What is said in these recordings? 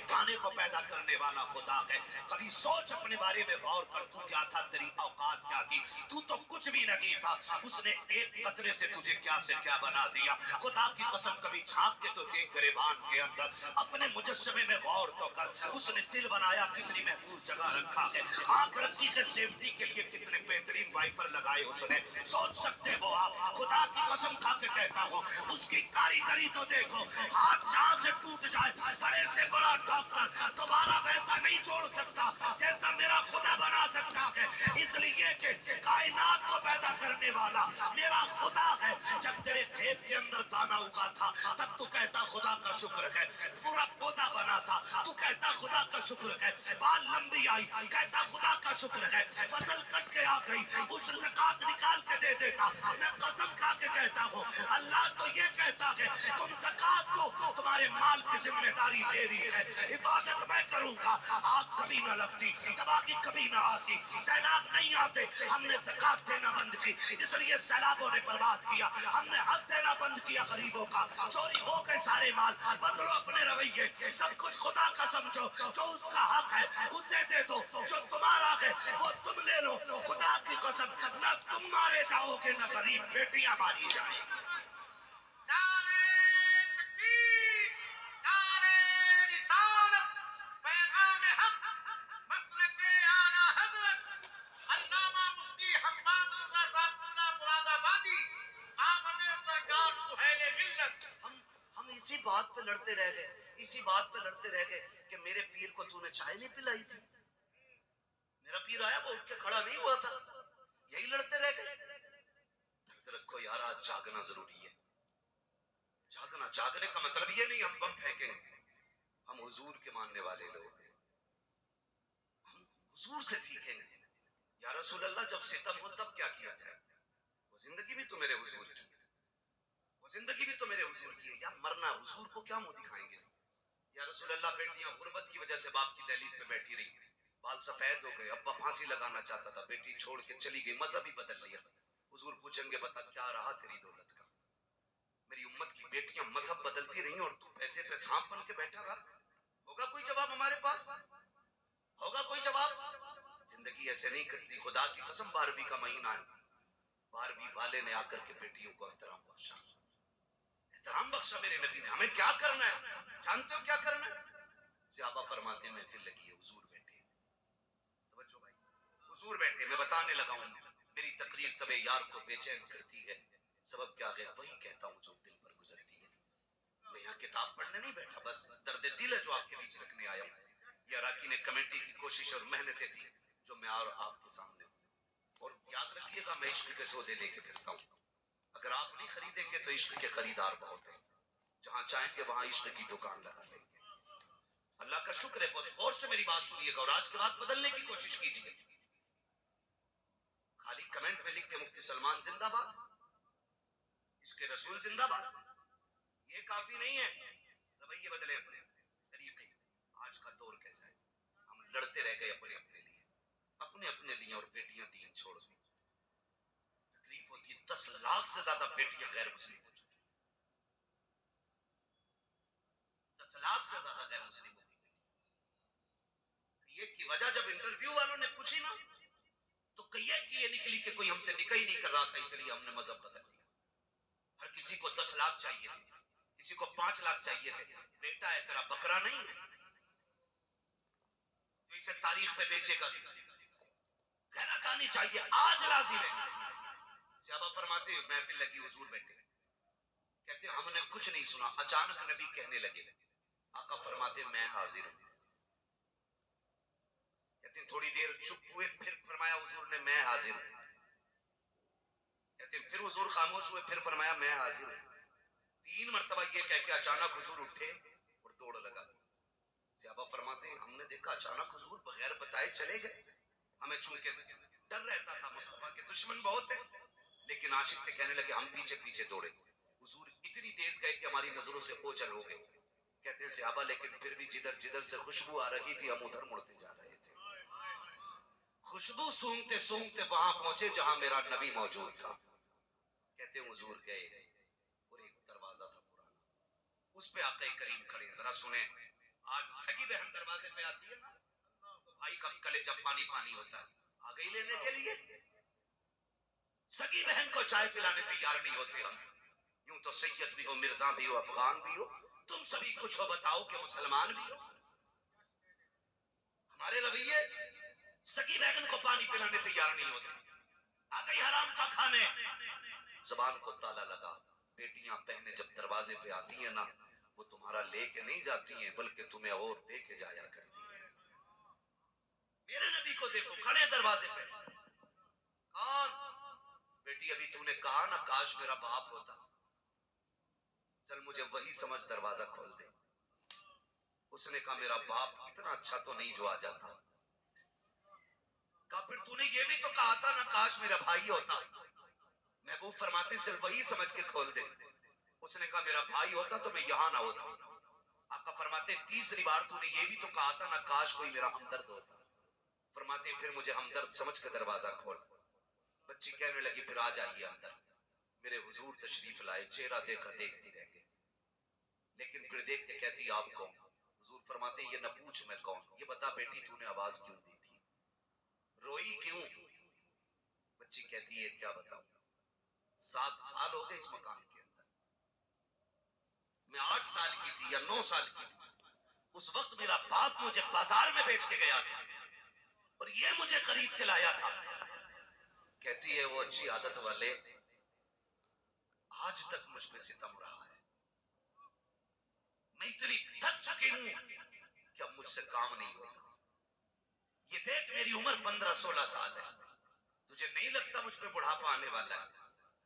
खाने को पैदा करने वाला खुदा है। कभी सोच अपने बारे में गौर कर, तू क्या था, तेरी औकात क्या थी? तू तो कुछ भी नहीं था। उसने एक कतरे से तुझे क्या से क्या बना दिया। खुदा की कसम कभी झांक के तो देख गिरेबान के अंदर, अपने मुजस्समे में गौर तो कर। उसने दिल बनाया कितनी महफूज जगह रखा है, आंख रखी है सेफ्टी के लिए, कितने बेहतरीन वाइपर लगाए उसने। सोच सकते हो आप? खुदा की कसम खा के कहता हूँ, उसकी कारीगरी तो देखो। हाथ जहां से टूट जाए, बड़े से बड़ा डॉक्टर दोबारा वैसा नहीं जोड़ सकता जैसा मेरा खुदा बना सकता है। इसलिए कि कायनात को पैदा करने वाला मेरा खुदा है। जब तेरे खेत के अंदर दाना उगा था तब तू कहता खुदा का शुक्र है। पूरा पौधा बना था, तू कहता खुदा का शुक्र है। बाल लंबी आई, कहता खुदा का शुक्र है। फसल कट के आ गई, उस ज़कात निकाल के दे देता। मैं कसम खा के कहता हूँ, अल्लाह तो ये कहता है तुम ज़कात को तुम्हारे माल की जिम्मेदारी दे दी है, हिफाजत मैं करूंगा। आग कभी न लगती, तबाही कभी न आती, सैलाब नहीं आते। हमने ज़कात देना बंद की, इसलिए सैलाबों ने बर्बाद किया। हमने हक देना बंद किया गरीबों का, चोरी हो गए सारे माल। बदलो अपने रवैये, सब कुछ खुदा का समझो। जो उसका हक है उसे दे दो, जो तुम्हारा है वो तुम ले लो। खुदा की कसम, न तुम मारे जाओगे न गरीब बेटियां मारी जाएंगी। हम इसी बात पे लड़ते रह गए, इसी बात पे लड़ते रह गए कि मेरे पीर को तूने चाय नहीं पिलाई थी। मेरा पीर आया, वो उठ के खड़ा नहीं हुआ था। यही लड़ते रह गए। दर्द रखो यार, आज जागना जरूरी है। जागना, जागने का मतलब ये नहीं हम बम फेंकेंगे। हम हुजूर के मानने वाले लोग हैं, हम हुजूर से सीखेंगे। या रसूल अल्लाह, जब सितम हो तब क्या किया जाए? वो जिंदगी भी तो मेरे हुजूर की है, वो जिंदगी भी तो मेरे हुजूर की है। यार मरना, हुजूर को क्या मुंह दिखाएंगे? या रसूल अल्लाह, बेटियां गुर्बत की वजह से बाप की दहलीज पे बैठी रही, बाल सफेद हो गए, अब्बा फांसी लगाना चाहता था, बेटी छोड़ के चली गई, मजहब ही बदल लिया। हुजूर पूछेंगे बता क्या रहा तेरी दौलत का? मेरी उम्मत की बेटियां मजहब बदलती रही और तू पैसे पे सांप बन के बैठा रहा। होगा कोई जवाब हमारे पास? होगा कोई जवाब? जिंदगी ऐसे नहीं कटती। खुदा की कसम, 12वीं का महीना है, 12वीं वाले ने आकर के बेटियों को एहतराम बख्शा, एहतराम बख्शा मेरे नबी ने। हमें क्या करना है? जानते हो क्या करना है? सहाबा फरमाते हैं महफिल लगी है, हुजूर बैठे। तवज्जो भाई, हुजूर बैठे, मैं बताने लगा हूं। मेरी तकरीर तबे यार को बेचैन करती है। सबब क्या है? वही कहता हूं जो दिल पर गुजरती है। मैं यहाँ किताब पढ़ने नहीं बैठा, बस दर्द दिल है जो आपके बीच रखने आया हूँ। ये अराकीन कमेटी की कोशिश और मेहनतें थी जो मैं और आपके सामने। और याद रखिएगा, मैं इश्क के सौदे लेके फिरता हूँ। अगर आप नहीं खरीदेंगे तो इश्क के खरीदार बहुत हैं। जहां चाहेंगे वहां इश्क की दुकान लगा लेंगे। अल्लाह का शुक्र है। बहुत गौर से मेरी बात सुनिएगा और आज के बाद बदलने की कोशिश कीजिए। खाली कमेंट में लिखते मुफ्ती सलमान जिंदाबाद, इसके रसूल जिंदाबाद, ये काफी नहीं है। रवैये बदले अपने तरीके। आज का दौर कैसा है? हम लड़ते रह गए अपने अपने लिए, अपने अपने लिए, और बेटियां दीन छोड़ दी। तकलीफ होती है, 10 लाख से ज्यादा बेटियां गैर मुस्लिम हो चुकी, 10 लाख से ज्यादा गैर मुस्लिम हो गई। ये की वजह जब इंटरव्यू वालों ने पूछी ना, तो कहिए कि ये निकली कि कोई हमसे निकाह ही नहीं कर रहा था, इसलिए हमने मजहब बदल लिया। हर किसी को 10 लाख चाहिए थे, किसी को 5 लाख चाहिए थे। बेटा है तेरा, बकरा नहीं है तो इसे तारीख पे बेचेगा। खैरात आनी चाहिए, आज लाजिम है। सहाबा फरमाते महफिल लगी, हुजूर बैठे, कहते हमने कुछ नहीं सुना। अचानक नबी कहने लगे, आका फरमाते मैं हाजिर हूं। कहते थोड़ी देर चुप हुए, फिर फरमाया हुजूर ने मैं हाजिर हूं। कहते फिर हुजूर खामोश हुए, फिर फरमाया मैं हाजिर हूं। 3 मरतबा ये कह के अचानक हुजूर उठे और दौड़ लगा दी। सहाबा फरमाते हमने देखा अचानक हुजूर बगैर बताए चले गए। हमें चूंकि डर रहता था, मुस्तफा के दुश्मन बहुत है, लेकिन आशिक थे, कहने लगे हम पीछे पीछे दौड़े। हुजूर इतनी तेज गए कि हमारी नजरों से ओझल हो गए। कहते हैं सहाबा लेकिन फिर भी जिधर जिधर से खुशबू आ रही थी हम उधर मुड़ते जा रहे थे। खुशबू सूंघते सूंघते वहां पहुंचे जहां मेरा नबी मौजूद था। कहते हैं हुजूर गए और एक दरवाजा था पुराना, उस पे आके करीम खड़े। जरा सुने, آج سگی بہن دروازے پہ آتی ہے نا تو بھائی کا کلیجہ پانی پانی ہوتا ہے، آ گئی لینے کے لیے. سگی بہن کو چائے پلانے تیار نہیں ہوتے ہم. یوں تو سید بھی ہو، مرزا بھی ہو، افغان بھی ہو، تم سبھی کچھ ہو، بتاؤ کہ مسلمان بھی ہو. ہمارے رویے سگی بہن کو پانی پلانے تیار نہیں ہوتے. آ گئی حرام کا کھانے، زبان کو تالا لگا. بیٹیاں بہنیں جب دروازے پہ آتی ہیں نا، وہ تمہارا لے کے نہیں جاتی ہیں بلکہ تمہیں اور دے کے جایا کرتی ہیں. میرے نبی کو دیکھو کھڑے دروازے پہ. کون؟ بیٹی ابھی تو نے کہا نا کاش میرا باپ ہوتا. چل مجھے وہی سمجھ، دروازہ کھول دے. اس نے کہا میرا باپ اتنا اچھا تو نہیں جو آ جاتا. کہا پھر تو نے یہ بھی تو کہا تھا نا کاش میرا بھائی ہوتا. محبوب فرماتے چل وہی سمجھ کے کھول دے. اس نے کہا میرا بھائی ہوتا تو میں یہاں نہ ہوتا. آقا فرماتے تیسری بار تو نے یہ بھی تو کہا تھا نا کاش کوئی میرا ہمدرد ہوتا. فرماتے پھر مجھے ہمدرد سمجھ کے دروازہ کھول. بچی کہنے لگی پھر آ جائیے اندر. میرے حضور تشریف لائے، چہرہ دیکھا دیکھتی رہ گئی. لیکن پھر دیکھ کے کہتی آپ کون؟ حضور فرماتے یہ نہ پوچھ میں کون، یہ بتا بیٹی تو نے آواز کیوں دی تھی، روئی کیوں؟ بچی کہتی ہے کیا بتاؤں، 7 سال ہو گئے اس مکان کے اندر. میں 8 سال کی تھی یا 9 سال کی تھی، اس وقت میرا باپ مجھے بازار میں بیچ کے گیا تھا اور یہ مجھے خرید کے لایا تھا. کہتی ہے وہ اچھی عادت والے آج تک مجھ پہ ستم رہا ہے. میں اتنی تھک چکی ہوں کہ اب مجھ سے کام نہیں ہوتا. یہ دیکھ میری عمر 15-16 سال ہے، تجھے نہیں لگتا مجھ پہ بڑھاپا آنے والا ہے؟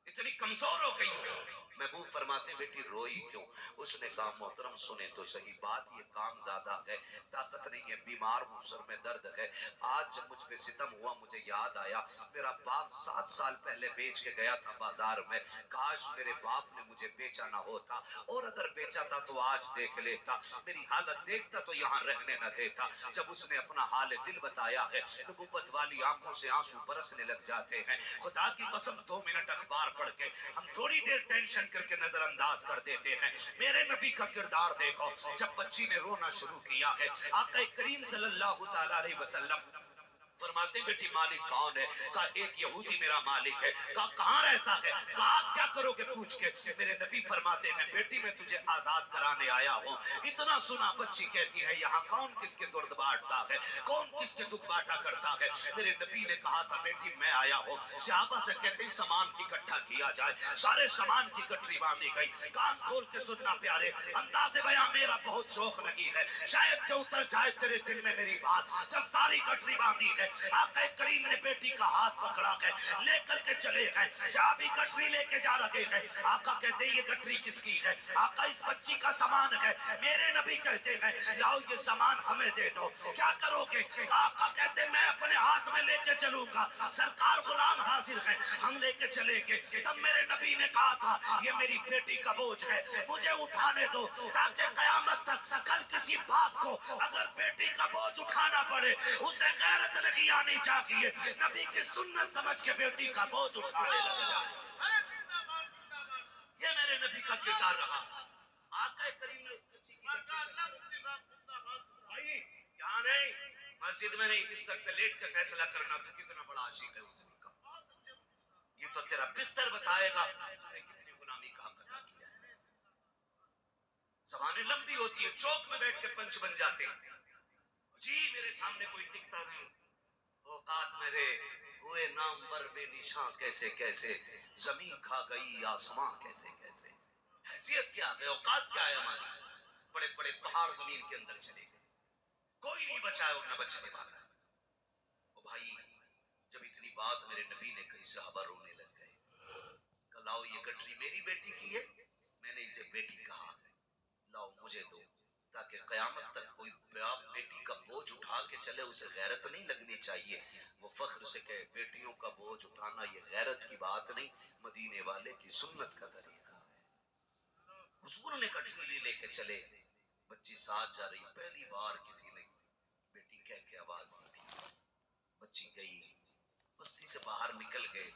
اتنی کمزور ہو گئی ہو. محبوب فرماتے بیٹی روئی کیوں؟ اس نے کہا محترم سنے تو صحیح بات، یہ کام زیادہ ہے، طاقت نہیں ہے، بیمار ہوں، سر میں درد ہے. آج جب مجھ پہ ستم ہوا مجھے یاد آیا میرا باپ 7 سال پہلے بیچ کے گیا تھا بازار میں. کاش میرے باپ نے مجھے بیچا نہ ہوتا، اور اگر بیچا تھا تو آج دیکھ لیتا، میری حالت دیکھتا تو یہاں رہنے نہ دیتا. جب اس نے اپنا حال دل بتایا ہے نبوت والی آنکھوں سے آنسو برسنے لگ جاتے ہیں. خدا کی قسم 2 منٹ اخبار پڑھ کے ہم تھوڑی دیر ٹینشن کر کے نظر انداز کر دیتے ہیں. میرے نبی کا کردار دیکھو. جب بچی نے رونا شروع کیا ہے آقا کریم صلی اللہ تعالیٰ علیہ وسلم فرماتے بیٹی مالک کون ہے؟ کہا ایک یہودی میرا مالک ہے. کہا کہاں رہتا ہے؟ کہا آپ کیا کرو گے پوچھ کے؟ میرے نبی فرماتے ہیں بیٹی میں تجھے آزاد کرانے آیا ہوں. اتنا سنا بچی کہتی ہے یہاں کون کس کے درد بانٹتا ہے، کون کس کے دکھ بانٹا کرتا ہے؟ میرے نبی نے کہا تھا بیٹی میں آیا ہوں. صحابہ سے کہتے ہیں سامان اکٹھا کیا جائے. سارے سامان کی گٹری باندھی گئی. کان کھول کے سننا پیارے، انداز بیان میرا بہت شوق نہیں ہے، شاید کہ اتر جائے تیرے دل میں میری بات. جب ساری گٹری باندھی گئی آقا کریم نے بیٹی کا ہاتھ پکڑا گئے، لے کر کے چلے گئے. صحابی گٹری لے کے جا رہے ہیں. آقا کہتے ہیں یہ گٹری کس کی ہے؟ آقا اس بچی کا سامان ہے. میرے نبی کہتے ہیں لاؤ یہ سامان ہمیں دے دو. کیا کرو گے؟ آقا کہتے ہیں میں اپنے ہاتھ میں لے کے چلوں گا. سرکار غلام حاضر ہیں، ہم لے کے چلے گے. تب میرے نبی نے کہا تھا یہ میری بیٹی کا بوجھ ہے، مجھے اٹھانے دو تاکہ قیامت تک کل کسی باپ کو اگر بیٹی کا بوجھ اٹھانا پڑے اسے غیرت نہیں آنی چاہیے، نبی کی سنت سمجھ کے بیٹی کا بوجھ اٹھانے لگ جائے. یہ میرے نبی کا کردار رہا. آقا کریم نے اس بچی کی بھائی یہاں نہیں، مسجد میں نہیں، بستر پہ لیٹ کے فیصلہ کرنا تو کتنا بڑا عاشق ہے حضور کا. یہ تو تیرا بستر بتائے گا تو نے کتنی غلامی کا حق ادا کیا. زبانیں لمبی ہوتی ہے، چوک میں بیٹھ کے پنچ بن جاتے ہیں. جی میرے سامنے کوئی ٹکتا نہیں. اوقات میرے ہوئے نامور بے نشاں کیسے کیسے، زمین کھا گئی آسماں کیسے کیسے. حیثیت کیا ہے، اوقات کیا ہے ہماری؟ بڑے بڑے پہاڑ زمین کے اندر چلے گئے، کوئی نہیں بچا ہے اور نہ بچنے والا. او بھائی جب اتنی بات میرے نبی نے کہی صحابہ رونے لگ گئے. کہ لاؤ یہ گٹری میری بیٹی کی ہے، میں نے اسے بیٹی کہا، لاؤ مجھے دو تاکہ قیامت تک کوئی باپ بیٹی کا بوجھ اٹھا کے چلے اسے غیرت نہیں لگنی چاہیے. وہ فخر سے کہے بیٹیوں کا بوجھ اٹھانا یہ غیرت کی بات نہیں، مدینے والے کی سنت کا طریقہ ہے. حضور نے گٹری لے کے چلے. بچی ساتھ جا رہی. پہلی بار کسی نے بیٹی کہہ کے آواز دی تھی. بچی گئی، بستی سے باہر نکل گئے.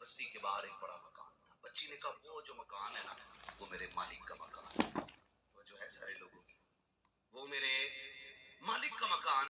بستی کے باہر ایک بڑا مکان تھا. بچی نے کہا وہ جو مکان ہے نا وہ میرے مالک کا مکان ہے. وہ جو ہے سارے لوگوں کی وہ میرے